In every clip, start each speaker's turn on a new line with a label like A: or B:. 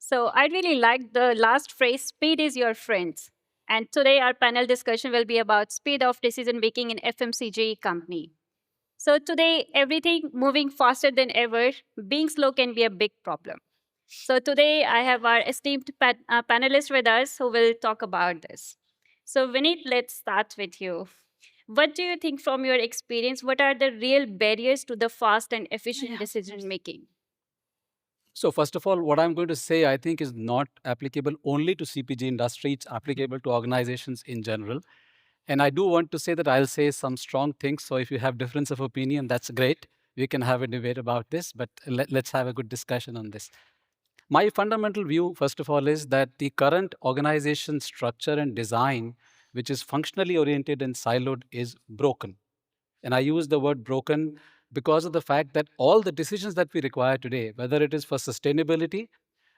A: So I really like the last phrase, speed is your friend. And today our panel discussion will be about speed of decision making in FMCG company. So today, everything moving faster than ever, being slow can be a big problem. So today I have our esteemed panelists with us who will talk about this. So Vineet, let's start with you. What do you think from your experience? What are the real barriers to the fast and efficient decision making?
B: So first of all, what I'm going to say, I think, is not applicable only to CPG industry. It's applicable to organizations in general. And I do want to say that I'll say some strong things. So if you have difference of opinion, that's great. We can have a debate about this, but let's have a good discussion on this. My fundamental view, first of all, is that the current organization structure and design, which is functionally oriented and siloed, is broken. And I use the word broken because of the fact that all the decisions that we require today, whether it is for sustainability,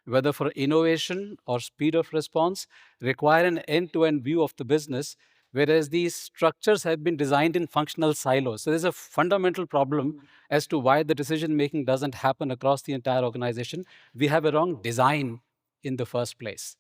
B: whether for innovation or speed of response, require an end to end view of the business, whereas these structures have been designed in functional silos. So there's a fundamental problem as to why the decision making doesn't happen across the entire organization. We have a wrong design in the first place.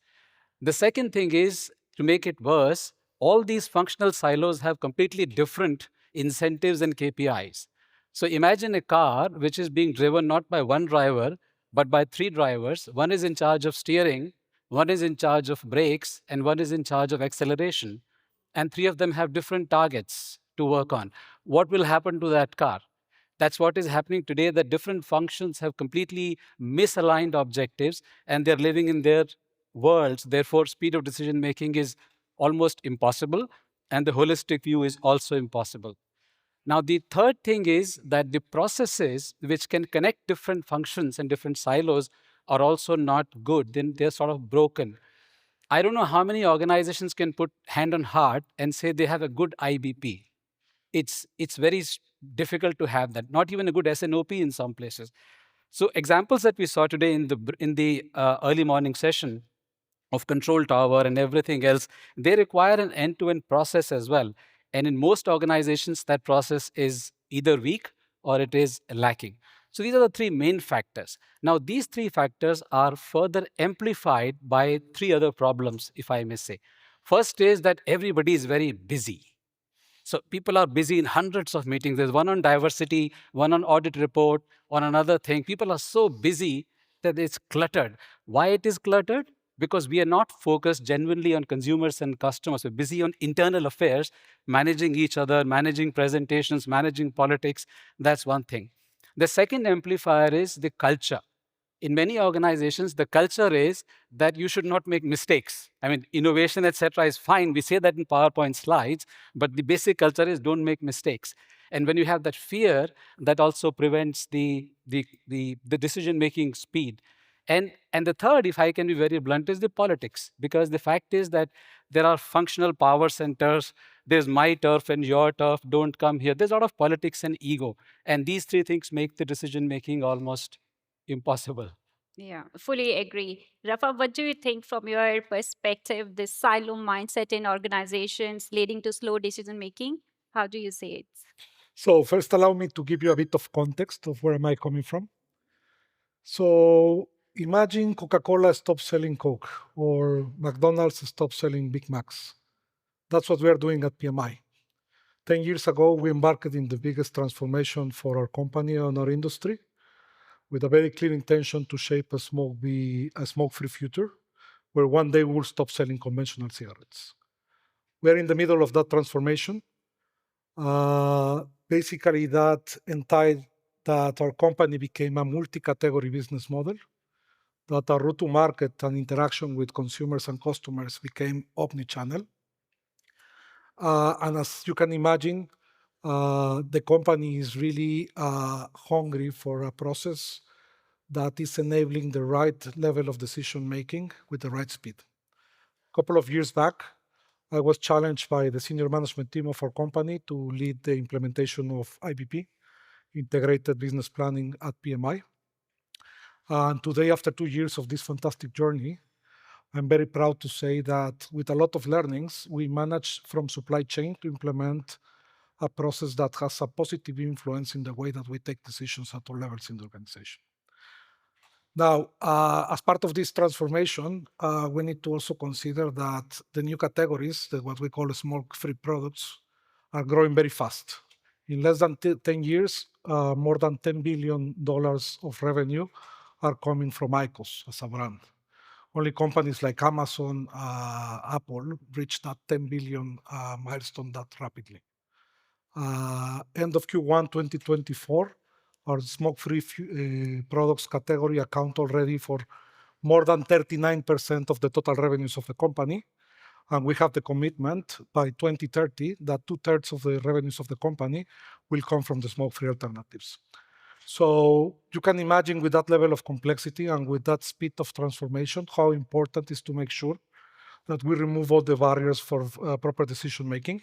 B: The second thing is, to make it worse, all these functional silos have completely different incentives and KPIs. So imagine a car which is being driven not by one driver, but by three drivers. One is in charge of steering, one is in charge of brakes, and one is in charge of acceleration. And three of them have different targets to work on. What will happen to that car? That's what is happening today, that different functions have completely misaligned objectives and they're living in their worlds. Therefore, speed of decision making is almost impossible, and the holistic view is also impossible. Now, the third thing is that the processes which can connect different functions and different silos are also not good. Then they're sort of broken. I don't know how many organizations can put hand on heart and say they have a good IBP. It's very difficult to have that. Not even a good SNOP in some places. So examples that we saw today in the early morning session of control tower and everything else, they require an end-to-end process as well. And in most organizations, that process is either weak or it is lacking. So these are the three main factors. Now, these three factors are further amplified by three other problems, if I may say. First is that everybody is very busy. So people are busy in hundreds of meetings. There's one on diversity, one on audit report, on another thing. People are so busy that it's cluttered. Why it is cluttered? Because we are not focused genuinely on consumers and customers. We're busy on internal affairs, managing each other, managing presentations, managing politics. That's one thing. The second amplifier is the culture. In many organizations, the culture is that you should not make mistakes. I mean, innovation, etc., is fine. We say that in PowerPoint slides, but the basic culture is don't make mistakes. And when you have that fear, that also prevents the decision-making speed. And the third, if I can be very blunt, is the politics. Because the fact is that there are functional power centers. There's my turf and your turf. Don't come here. There's a lot of politics and ego. And these three things make the decision-making almost impossible.
A: Yeah, fully agree. Rafa, what do you think from your perspective, this silo mindset in organizations leading to slow decision making? How do you see it?
C: So first, allow me to give you a bit of context of where am I coming from. So imagine Coca-Cola stops selling Coke or McDonald's stops selling Big Macs. That's what we are doing at PMI. 10 years ago, we embarked in the biggest transformation for our company and our industry with a very clear intention to shape a smoke-free future where one day we'll stop selling conventional cigarettes. We're in the middle of that transformation. Basically, that entailed that our company became a multi-category business model, that our route to market and interaction with consumers and customers became omni-channel. And as you can imagine, the company is really hungry for a process that is enabling the right level of decision making with the right speed. A couple of years back, I was challenged by the senior management team of our company to lead the implementation of IBP, Integrated Business Planning at PMI. And today, after 2 years of this fantastic journey, I'm very proud to say that with a lot of learnings, we managed from supply chain to implement a process that has a positive influence in the way that we take decisions at all levels in the organization. Now, as part of this transformation, we need to also consider that the new categories, what we call smoke-free products, are growing very fast. In less than 10 years, more than $10 billion of revenue are coming from IQOS as a brand. Only companies like Amazon, Apple reached that 10 billion milestone that rapidly. End of Q1 2024, our smoke-free products category account already for more than 39% of the total revenues of the company. And we have the commitment by 2030 that 2/3 of the revenues of the company will come from the smoke-free alternatives. So you can imagine with that level of complexity and with that speed of transformation, how important it is to make sure that we remove all the barriers for proper decision making.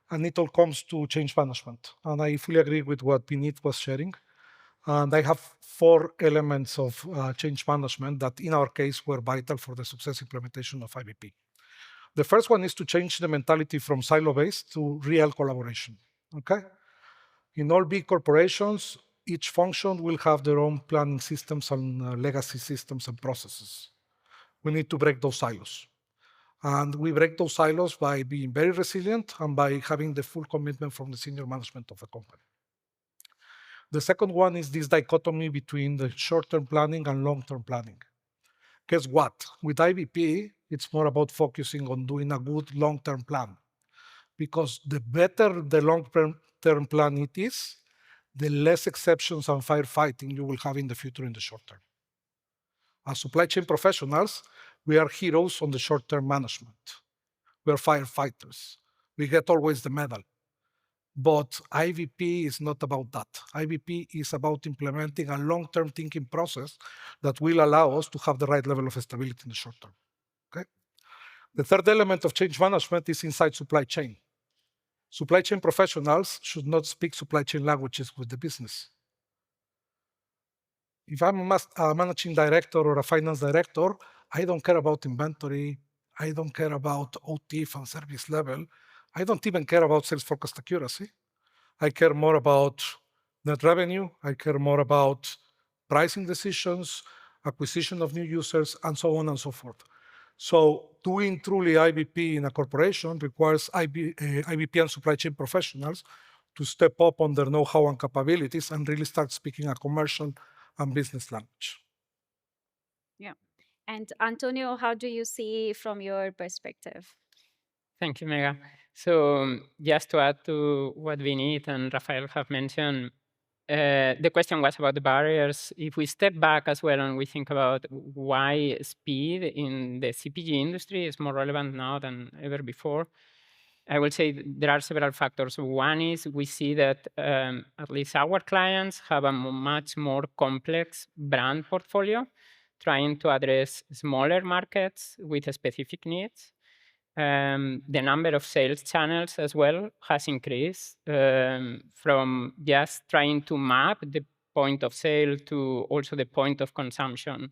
C: And it all comes to change management. And I fully agree with what Vineet was sharing. And I have 4 elements of change management that in our case were vital for the success implementation of IVP. The first one is to change the mentality from silo-based to real collaboration, okay? In all big corporations, each function will have their own planning systems and legacy systems and processes. We need to break those silos. And we break those silos by being very resilient and by having the full commitment from the senior management of the company. The second one is this dichotomy between the short-term planning and long-term planning. Guess what? With IVP, it's more about focusing on doing a good long-term plan. Because the better the long-term plan it is, the less exceptions and firefighting you will have in the future in the short term. As supply chain professionals, we are heroes on the short-term management. We are firefighters. We get always the medal. But IVP is not about that. IVP is about implementing a long-term thinking process that will allow us to have the right level of stability in the short term. Okay? The third element of change management is inside supply chain. Supply chain professionals should not speak supply chain languages with the business. If I'm a managing director or a finance director, I don't care about inventory. I don't care about OTIF and service level. I don't even care about sales forecast accuracy. I care more about net revenue. I care more about pricing decisions, acquisition of new users, and so on and so forth. So doing truly IVP in a corporation requires IVP and supply chain professionals to step up on their know-how and capabilities and really start speaking a commercial and business language.
A: Yeah. And Antonio, how do you see from your perspective?
D: Thank you, Mega. So just to add to what Vineet and Rafael have mentioned, the question was about the barriers. If we step back as well and we think about why speed in the CPG industry is more relevant now than ever before, I will say there are several factors. One is we see that at least our clients have a much more complex brand portfolio, trying to address smaller markets with specific needs. The number of sales channels as well has increased from just trying to map the point of sale to also the point of consumption.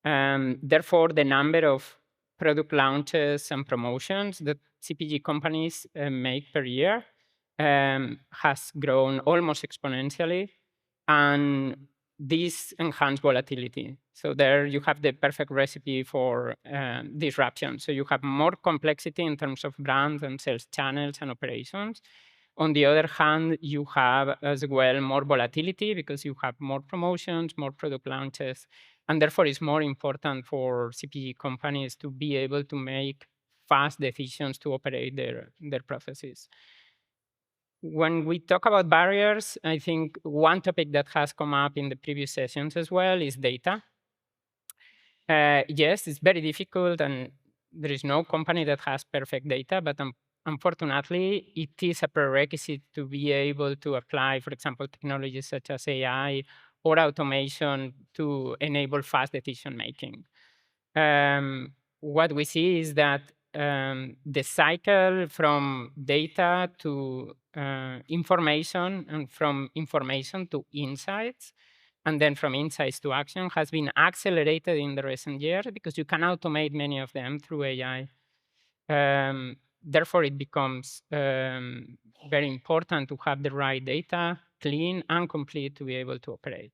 D: Therefore, the number of product launches and promotions that CPG companies make per year has grown almost exponentially, and this enhanced volatility. So there you have the perfect recipe for disruption. So you have more complexity in terms of brands and sales channels and operations. On the other hand, you have as well more volatility because you have more promotions, more product launches, and therefore it's more important for CPG companies to be able to make fast decisions to operate their processes. When we talk about barriers, I think one topic that has come up in the previous sessions as well is data. Yes, it's very difficult and there is no company that has perfect data, but unfortunately, it is a prerequisite to be able to apply, for example, technologies such as AI or automation to enable fast decision making. What we see is that the cycle from data to information and from information to insights and then from insights to action has been accelerated in the recent years because you can automate many of them through AI. Therefore, it becomes very important to have the right data, clean and complete to be able to operate.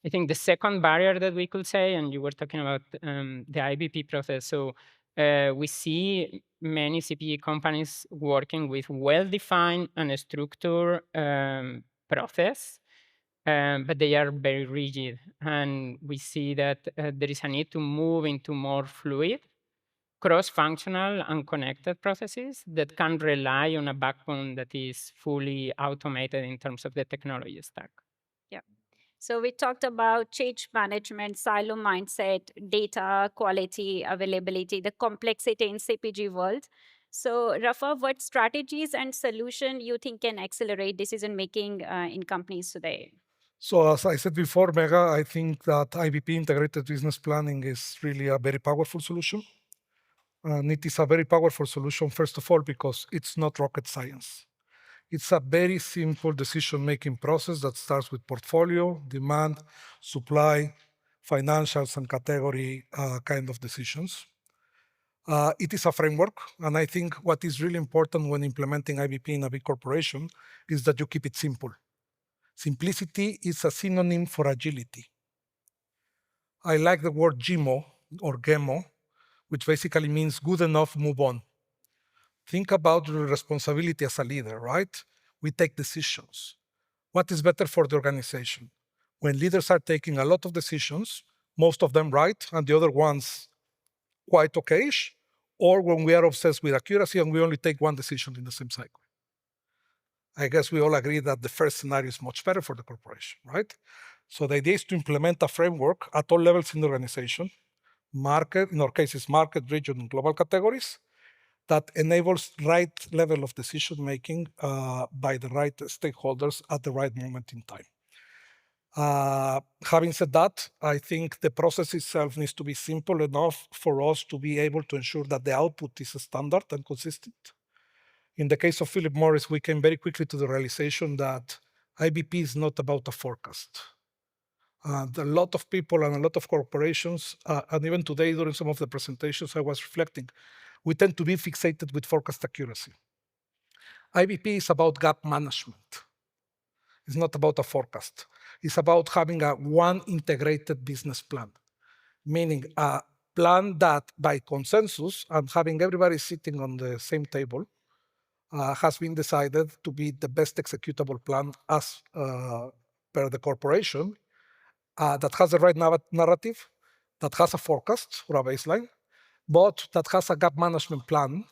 D: I think the second barrier that we could say, and you were talking about the IBP process. So we see many CPG companies working with well-defined and structured process, but they are very rigid. And we see that there is a need to move into more fluid, cross-functional and connected processes that can rely on a backbone that is fully automated in terms of the technology stack.
A: Yeah. So we talked about change management, silo mindset, data quality, availability, the complexity in CPG world. So Rafa, what strategies and solution you think can accelerate decision making in companies today?
C: So as I said before, Mega, I think that IBP, integrated business planning, is really a very powerful solution. And it is a very powerful solution, first of all, because it's not rocket science. It's a very simple decision-making process that starts with portfolio, demand, supply, financials, and category kind of decisions. It is a framework, and I think what is really important when implementing IBP in a big corporation is that you keep it simple. Simplicity is a synonym for agility. I like the word GMO or GEMO, which basically means good enough, move on. Think about your responsibility as a leader, right? We take decisions. What is better for the organization? When leaders are taking a lot of decisions, most of them right, and the other ones quite okayish, or when we are obsessed with accuracy and we only take one decision in the same cycle. I guess we all agree that the first scenario is much better for the corporation, right? So the idea is to implement a framework at all levels in the organization, market, in our case, it's market, region, and global categories, that enables right level of decision making by the right stakeholders at the right moment in time. Having said that, I think the process itself needs to be simple enough for us to be able to ensure that the output is standard and consistent. In the case of Philip Morris, we came very quickly to the realization that IBP is not about a forecast. A lot of people and a lot of corporations, and even today during some of the presentations I was reflecting, we tend to be fixated with forecast accuracy. IBP is about gap management. It's not about a forecast. It's about having a one integrated business plan, meaning a plan that by consensus and having everybody sitting on the same table has been decided to be the best executable plan as per the corporation, that has the right narrative, that has a forecast or a baseline, but that has a gap management plan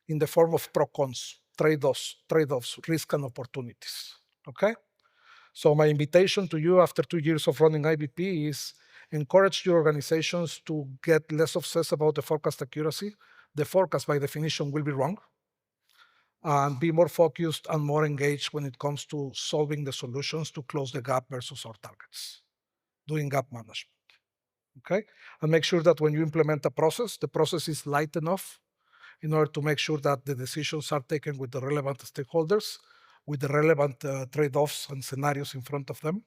C: in the form of pro-cons, trade-offs, risk and opportunities, okay? So my invitation to you after 2 years of running IBP is encourage your organizations to get less obsessed about the forecast accuracy. The forecast by definition will be wrong, and be more focused and more engaged when it comes to solving the solutions to close the gap versus our targets, doing gap management, okay? And make sure that when you implement a process, the process is light enough in order to make sure that the decisions are taken with the relevant stakeholders, with the relevant trade-offs and scenarios in front of them,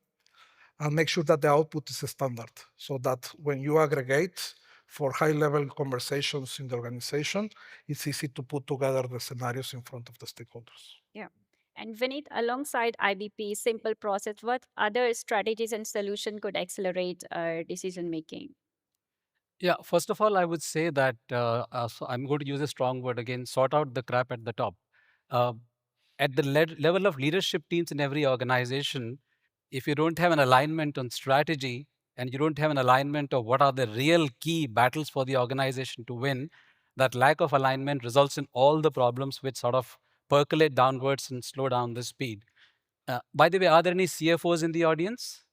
C: and make sure that the output is a standard, so that when you aggregate for high-level conversations in the organization, it's easy to put together the scenarios in front of the stakeholders.
A: Yeah. And Vinit, alongside IBP, simple process, what other strategies and solution could accelerate decision making?
B: Yeah, first of all, I would say that so I'm going to use a strong word again, sort out the crap at the top. Uh, at the level of leadership teams in every organization, if you don't have an alignment on strategy and you don't have an alignment of what are the real key battles for the organization to win, that lack of alignment results in all the problems which sort of percolate downwards and slow down the speed. By the way, are there any CFOs in the audience?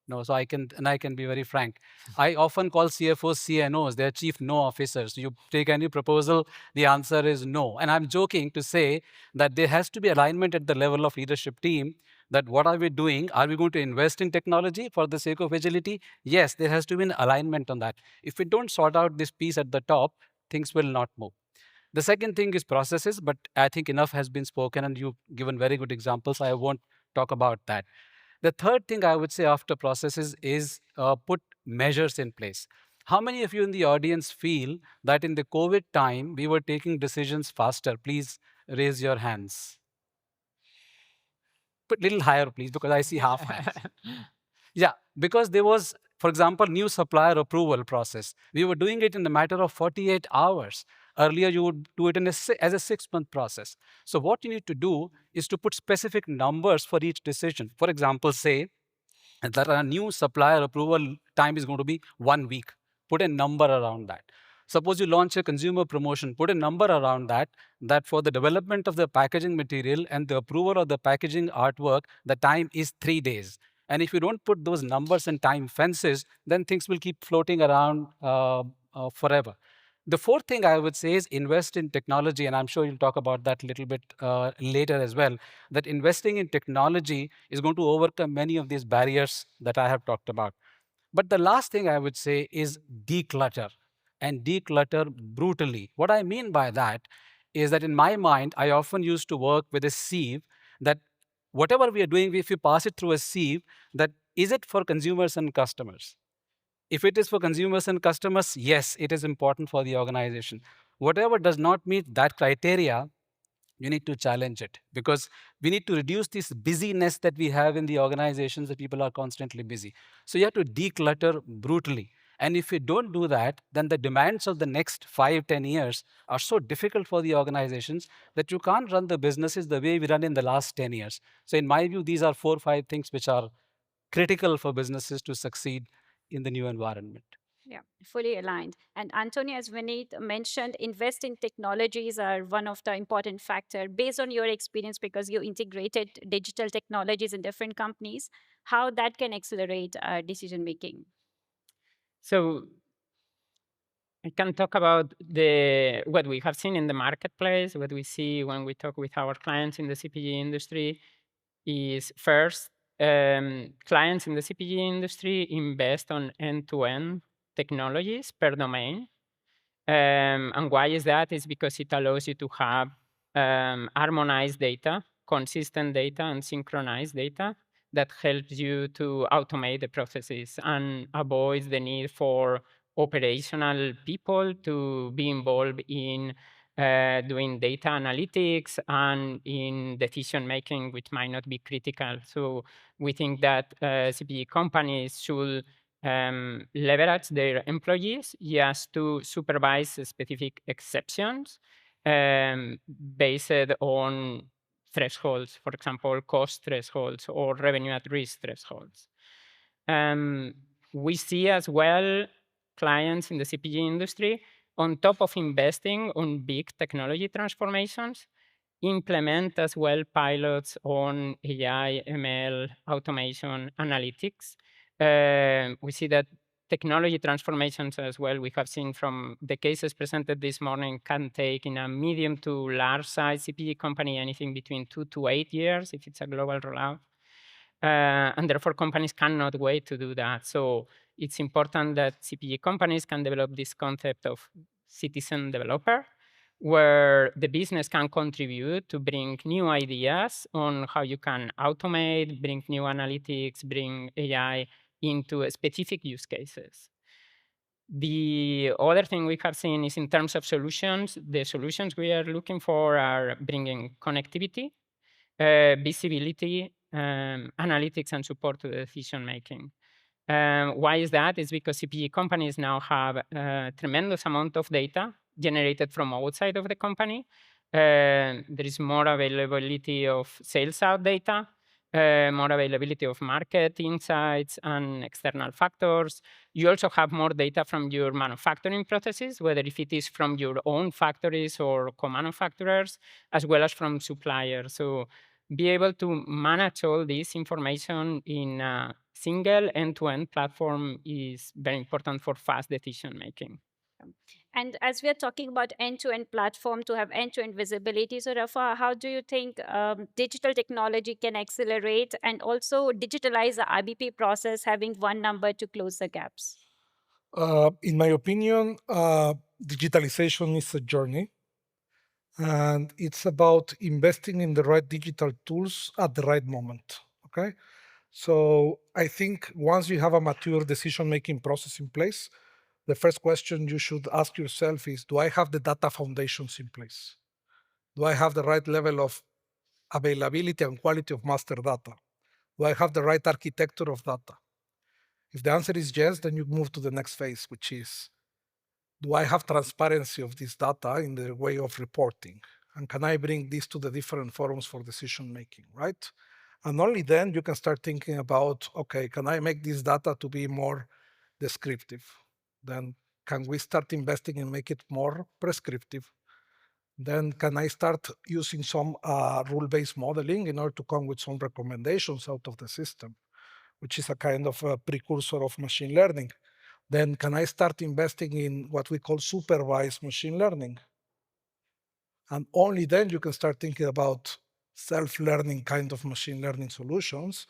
B: No, so I can be very frank. I often call CFOs CNOs, they're chief no officers. You take any proposal, the answer is no. And I'm joking to say that there has to be alignment at the level of leadership team that what are we doing? Are we going to invest in technology for the sake of agility? Yes, there has to be an alignment on that. If we don't sort out this piece at the top, things will not move. The second thing is processes, but I think enough has been spoken and you've given very good examples. I won't talk about that. The third thing I would say after processes is put measures in place. How many of you in the audience feel that in the COVID time, we were taking decisions faster? Please raise your hands. Put a little higher, please, because I see half hands. Yeah, because there was, for example, new supplier approval process. We were doing it in a matter of 48 hours. Earlier, you would do it as a 6-month process. So what you need to do is to put specific numbers for each decision. For example, say that a new supplier approval time is going to be 1 week. Put a number around that. Suppose you launch a consumer promotion, put a number around that, that for the development of the packaging material and the approval of the packaging artwork, the time is 3 days. And if you don't put those numbers and time fences, then things will keep floating around forever. The fourth thing I would say is invest in technology, and I'm sure you'll talk about that a little bit later as well, that investing in technology is going to overcome many of these barriers that I have talked about. But the last thing I would say is declutter, and declutter brutally. What I mean by that is that in my mind, I often used to work with a sieve that whatever we are doing, if you pass it through a sieve, that is it for consumers and customers? If it is for consumers and customers, yes, it is important for the organization. Whatever does not meet that criteria, you need to challenge it, because we need to reduce this busyness that we have in the organizations, that people are constantly busy. So you have to declutter brutally. And if you don't do that, then the demands of the next 5-10 years are so difficult for the organizations that you can't run the businesses the way we run in the last 10 years. So in my view, these are 4 or 5 things which are critical for businesses to succeed in the new environment.
A: Yeah, fully aligned. And Antonio, as Vineet mentioned, invest in technologies are one of the important factor. Based on your experience, because you integrated digital technologies in different companies, how that can accelerate decision making?
D: So I can talk about what we have seen in the marketplace, what we see when we talk with our clients in the CPG industry is first, clients in the CPG industry invest on end-to-end technologies per domain. And why is that? Is because it allows you to have harmonized data, consistent data, and synchronized data that helps you to automate the processes and avoids the need for operational people to be involved in doing data analytics and in decision making, which might not be critical. So we think that CPG companies should leverage their employees just to supervise specific exceptions based on thresholds, for example, cost thresholds or revenue at risk thresholds. We see as well clients in the CPG industry, on top of investing on big technology transformations, implement as well pilots on AI, ML, automation, analytics. We see that technology transformations as well, we have seen from the cases presented this morning, can take in a medium to large size CPG company anything between 2 to 8 years if it's a global rollout. And therefore, companies cannot wait to do that. So it's important that CPG companies can develop this concept of citizen developer, where the business can contribute to bring new ideas on how you can automate, bring new analytics, bring AI into specific use cases. The other thing we have seen is in terms of solutions, the solutions we are looking for are bringing connectivity, visibility, analytics, and support to the decision making. Why is that? It's because CPG companies now have a tremendous amount of data generated from outside of the company. There is more availability of sales out data, more availability of market insights and external factors. You also have more data from your manufacturing processes, whether if it is from your own factories or co-manufacturers, as well as from suppliers. So be able to manage all this information in a single end-to-end platform is very important for fast decision making.
A: And as we are talking about end-to-end platform to have end-to-end visibility, so Rafa, how do you think digital technology can accelerate and also digitalize the IBP process, having one number to close the gaps?
C: In my opinion, digitalization is a journey, and it's about investing in the right digital tools at the right moment. Okay, so I think once you have a mature decision-making process in place, the first question you should ask yourself is, do I have the data foundations in place? Do I have the right level of availability and quality of master data? Do I have the right architecture of data? If the answer is yes, then you move to the next phase, which is, do I have transparency of this data in the way of reporting? And can I bring this to the different forums for decision making, right? And only then you can start thinking about, okay, can I make this data to be more descriptive? Then can we start investing and make it more prescriptive? Then can I start using some rule-based modeling in order to come with some recommendations out of the system, which is a kind of a precursor of machine learning? Then can I start investing in what we call supervised machine learning? And only then you can start thinking about self-learning kind of machine learning solutions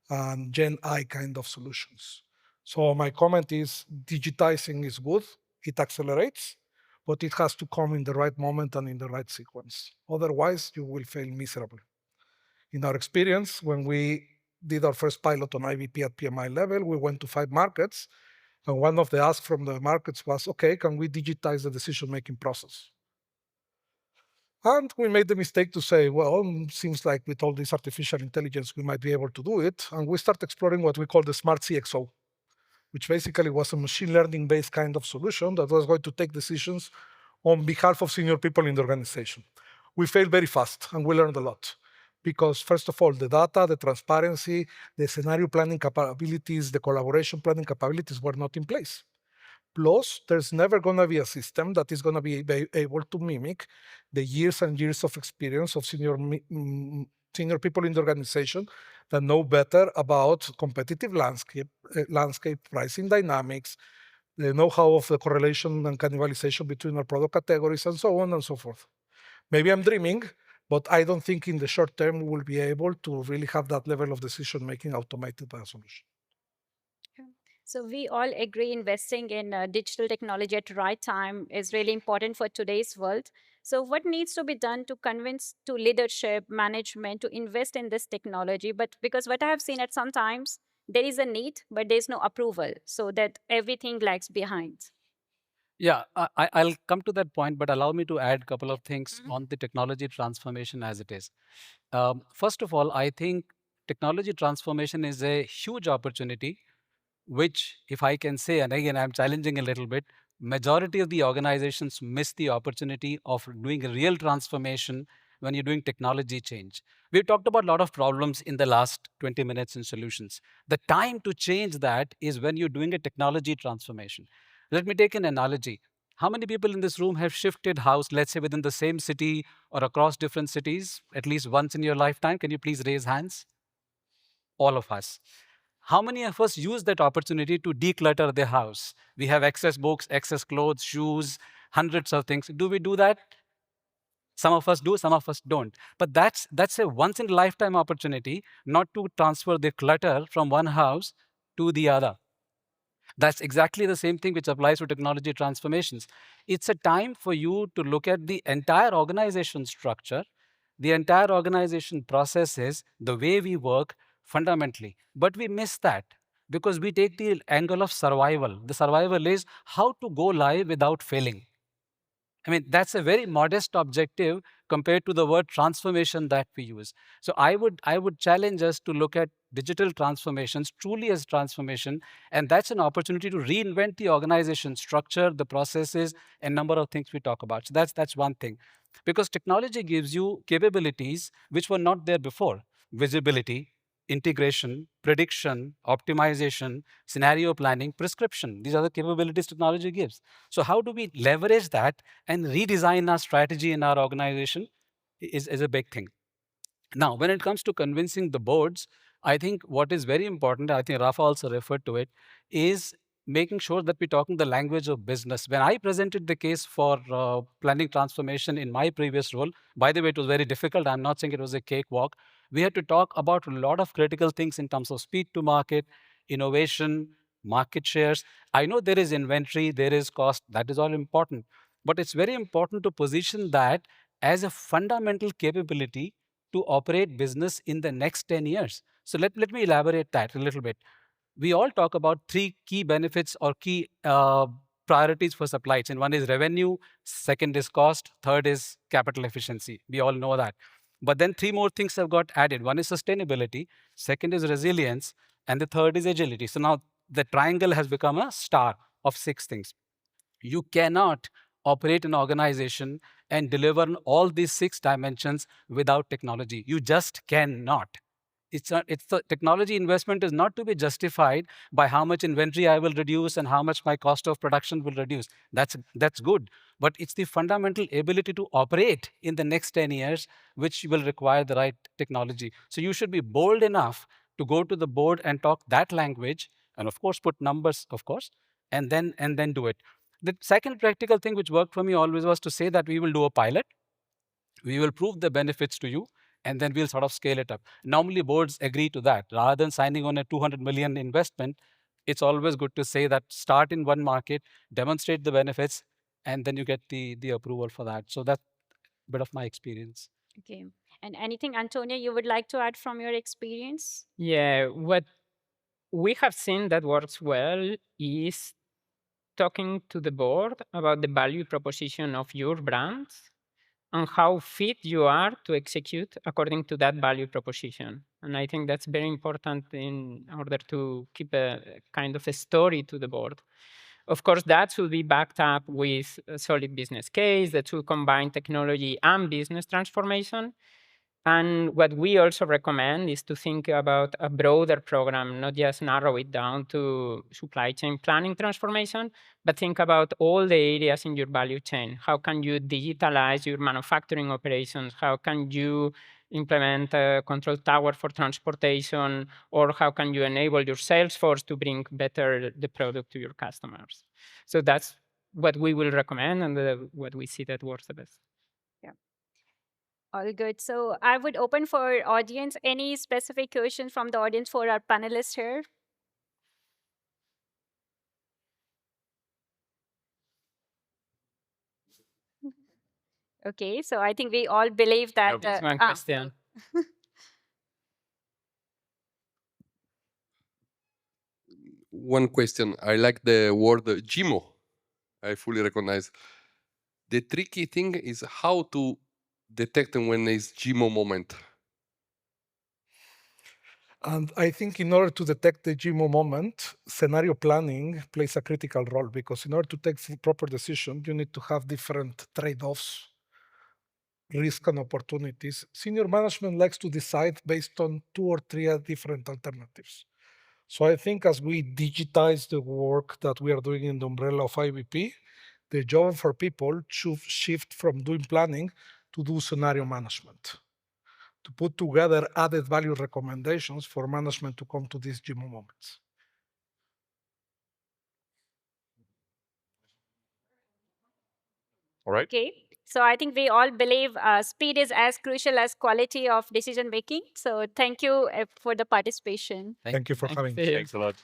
C: and Gen I kind of solutions. So my comment is digitizing is good, it accelerates, but it has to come in the right moment and in the right sequence. Otherwise, you will fail miserably. In our experience, when we did our first pilot on IVP at PMI level, we went to 5 markets, and one of the asks from the markets was, okay, can we digitize the decision-making process? And we made the mistake to say, well, seems like with all this artificial intelligence, we might be able to do it. And we start exploring what we call the smart CXO, which basically was a machine learning-based kind of solution that was going to take decisions on behalf of senior people in the organization. We failed very fast, and we learned a lot. Because first of all, the data, the transparency, the scenario planning capabilities, the collaboration planning capabilities were not in place. Plus, there's never going to be a system that is going to be able to mimic the years and years of experience of senior people in the organization that know better about competitive landscape pricing dynamics, the know-how of the correlation and cannibalization between our product categories, and so on and so forth. Maybe I'm dreaming, but I don't think in the short term we will be able to really have that level of decision-making automated by a solution.
A: So we all agree investing in digital technology at the right time is really important for today's world. So what needs to be done to convince to leadership, management to invest in this technology? But because what I have seen at sometimes there is a need, but there's no approval, so that everything lags behind.
B: Yeah, I'll come to that point, but allow me to add a couple of things
A: Mhm.
B: on the technology transformation as it is. First of all, I think technology transformation is a huge opportunity, which, if I can say, and again, I'm challenging a little bit, majority of the organizations miss the opportunity of doing a real transformation when you're doing technology change. We've talked about a lot of problems in the last 20 minutes in solutions. The time to change that is when you're doing a technology transformation. Let me take an analogy. How many people in this room have shifted house, let's say within the same city or across different cities, at least once in your lifetime? Can you please raise hands? All of us. How many of us use that opportunity to declutter their house? We have excess books, excess clothes, shoes, hundreds of things. Do we do that? Some of us do, some of us don't. But that's a once in a lifetime opportunity not to transfer the clutter from one house to the other. That's exactly the same thing which applies to technology transformations. It's a time for you to look at the entire organization structure, the entire organization processes, the way we work fundamentally. But we miss that because we take the angle of survival. The survival is how to go live without failing. I mean, that's a very modest objective compared to the word transformation that we use. So I would challenge us to look at digital transformations truly as transformation, and that's an opportunity to reinvent the organization structure, the processes, and number of things we talk about. So that's one thing. Because technology gives you capabilities which were not there before. Visibility, integration, prediction, optimization, scenario planning, prescription. These are the capabilities technology gives. So how do we leverage that and redesign our strategy in our organization is a big thing. Now, when it comes to convincing the boards, I think what is very important, I think Rafa also referred to it, is making sure that we're talking the language of business. When I presented the case for planning transformation in my previous role, by the way, it was very difficult. I'm not saying it was a cakewalk. We had to talk about a lot of critical things in terms of speed to market, innovation, market shares. I know there is inventory, there is cost, that is all important. But it's very important to position that as a fundamental capability to operate business in the next 10 years. So let me elaborate that a little bit. We all talk about three key benefits or key priorities for supply chain. One is revenue, second is cost, third is capital efficiency. We all know that. But then three more things have got added. One is sustainability, second is resilience, and the third is agility. So now the triangle has become a star of 6 things. You cannot operate an organization and deliver on all these 6 dimensions without technology. You just cannot. It's the technology investment is not to be justified by how much inventory I will reduce and how much my cost of production will reduce. That's good. But it's the fundamental ability to operate in the next 10 years, which will require the right technology. So you should be bold enough to go to the board and talk that language, and of course, put numbers, of course, and then do it. The second practical thing which worked for me always was to say that we will do a pilot. We will prove the benefits to you, and then we'll sort of scale it up. Normally, boards agree to that. Rather than signing on a 200 million investment, it's always good to say that start in one market, demonstrate the benefits, and then you get the approval for that. So that's a bit of my experience.
A: Okay. And anything, Antonia, you would like to add from your experience?
D: Yeah, what we have seen that works well is talking to the board about the value proposition of your brands and how fit you are to execute according to that value proposition. And I think that's very important in order to keep a kind of a story to the board. Of course, that should be backed up with a solid business case that should combine technology and business transformation. And what we also recommend is to think about a broader program, not just narrow it down to supply chain planning transformation, but think about all the areas in your value chain. How can you digitalize your manufacturing operations? How can you implement a control tower for transportation? Or how can you enable your sales force to bring better the product to your customers? So that's what we will recommend and what we see that works the best.
A: All good. So I would open for audience. Any specific questions from the audience for our panelists here? Okay, so I think we all believe that.
D: Just one question.
E: One question. I like the word GMO. I fully recognize. The tricky thing is how to detect when it's GMO moment.
C: And I think in order to detect the GMO moment, scenario planning plays a critical role, because in order to take proper decision, you need to have different trade-offs, risk and opportunities. Senior management likes to decide based on 2 or 3 different alternatives. So I think as we digitize the work that we are doing in the umbrella of IBP, the job for people should shift from doing planning to do scenario management, to put together added value recommendations for management to come to these GMO moments.
E: All right.
A: Okay, so I think we all believe speed is as crucial as quality of decision making. So thank you for the participation.
C: Thank you for having me.
D: Thanks a lot.